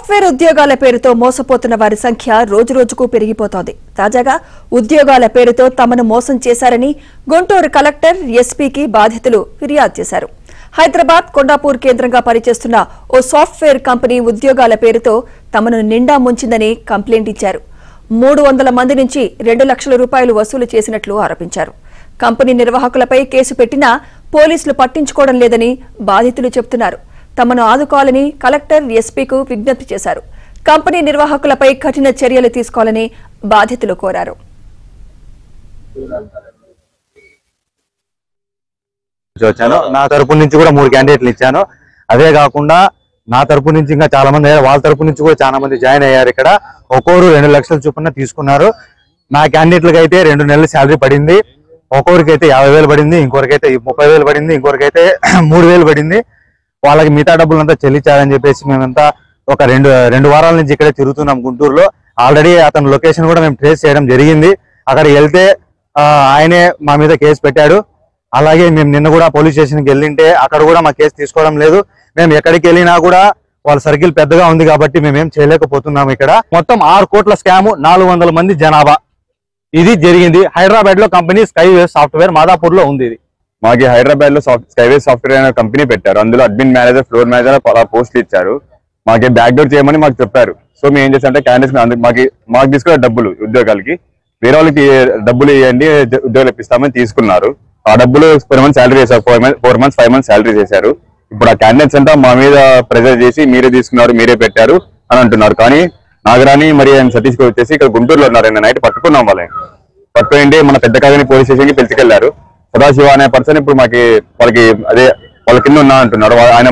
Software ఉద్యోగాల పేరుతో మోసపోతున్న వారి సంఖ్య రోజురోజుకు పెరిగిపోతోంది. తాజాగా ఉద్యోగాల పేరుతో తమను మోసం చేశారని గుంటూరు కలెక్టర్ ఎస్పీకి బాధితులు ఫిర్యాదు చేశారు. హైదరాబాద్ కొండాపూర్ కేంద్రంగా పనిచేస్తున్న ఓ సాఫ్ట్వేర్ కంపెనీ ఉద్యోగాల పేరుతో తమను నిండా ముంచిందని కంప్లైంట్ ఇచ్చారు. 300 మంది నుంచి 2 లక్షల రూపాయలు వసూలు చేసినట్లు ఆరోపించారు. కంపెనీ నిర్వాహకులపై కేసు పెట్టినా పోలీసులు పట్టించుకోవడం లేదని బాధితులు చెబుతున్నారు. తమను ఆదుకోవాలని కలెక్టర్ ఎస్పీకు విజ్ఞప్తి చేశారు. కంపెనీ నిర్వాహకులపై కఠిన చర్యలు తీసుకోవాలని బాధితులు కోరారు. నా తరపు నుంచి కూడా 3 క్యాండిడేట్లు ఇచ్చాను. అదే కాకుండా నా తరపు నుంచి ఇంకా చాలా మంది అయ్యారు. వాళ్ళ తరపు నుంచి కూడా చాలా మంది జాయిన్ అయ్యారు. ఇక్కడ ఒక్కొక్కరు 2 లక్షల చొప్పున తీసుకున్నారు. నా క్యాండిడేట్లకు అయితే 2 నెలల శాలరీ పడింది. ఒక్కొక్కరికైతే 50,000 పడింది, ఇంకొకరికైతే 30,000 పడింది, ఇంకొకరికైతే 3,000 పడింది. వాళ్ళకి మిగతా డబ్బులంతా చెల్లించాలని చెప్పేసి మేమంతా ఒక రెండు వారాల నుంచి ఇక్కడే తిరుగుతున్నాం గుంటూరులో. ఆల్రెడీ అతని లొకేషన్ కూడా మేము ట్రేస్ చేయడం జరిగింది. అక్కడ వెళ్తే ఆయనే మా మీద కేసు పెట్టాడు. అలాగే మేము నిన్న కూడా పోలీస్ స్టేషన్కి వెళ్ళింటే అక్కడ కూడా మా కేసు తీసుకోవడం లేదు. మేము ఎక్కడికి వెళ్ళినా కూడా వాళ్ళ సర్కిల్ పెద్దగా ఉంది కాబట్టి మేమేం చేయలేకపోతున్నాము. ఇక్కడ మొత్తం 6 కోట్ల స్కాము, 400 మంది జనాభా ఇది జరిగింది. హైదరాబాద్ లో కంపెనీ స్కైవేస్ సాఫ్ట్వేర్ మాదాపూర్ లో ఉంది. ఇది మాకి హైదరాబాద్ లో స్కైవేస్ సాఫ్ట్వేర్ అనే కంపెనీ పెట్టారు. అందులో అడ్మిన్ మేనేజర్, ఫ్లోర్ మేనేజర్ అలా పోస్టులు ఇచ్చారు. మాకు బ్యాక్ డోర్ చేయమని మాకు చెప్పారు. సో మేము ఏం చేస్తామంటే క్యాండిడేట్స్ మాకు తీసుకున్న డబ్బులు ఉద్యోగాలకి వేరే వాళ్ళకి డబ్బులు ఇవ్వండి, ఉద్యోగాలు ఇప్పిస్తామని తీసుకున్నారు. ఆ డబ్బులు 4 మంత్స్ శాలరీ చేశారు. 4 మంత్స్ 5 మంత్స్ శాలరీ చేశారు. ఇప్పుడు ఆ క్యాండిడేట్స్ అంతా మా మీద ప్రెజర్ చేసి మీరే తీసుకున్నారు, మీరే పెట్టారు అని అంటున్నారు. కానీ నాగరాణి మరి ఆయన సతీష్ గారు వచ్చేసి ఇక్కడ గుంటూరులో ఉన్నారు. ఆయన నైట్ పట్టుకున్నాం. పట్టుకుంటే మన పెద్ద కాదని పోలీస్ స్టేషన్ కి పిలిచికెళ్లారు. సదాశివ అనే పర్సన్ ఇప్పుడు వాళ్ళకి అదే వాళ్ళ కింద ఉన్నా అంటున్నాడు. ఆయన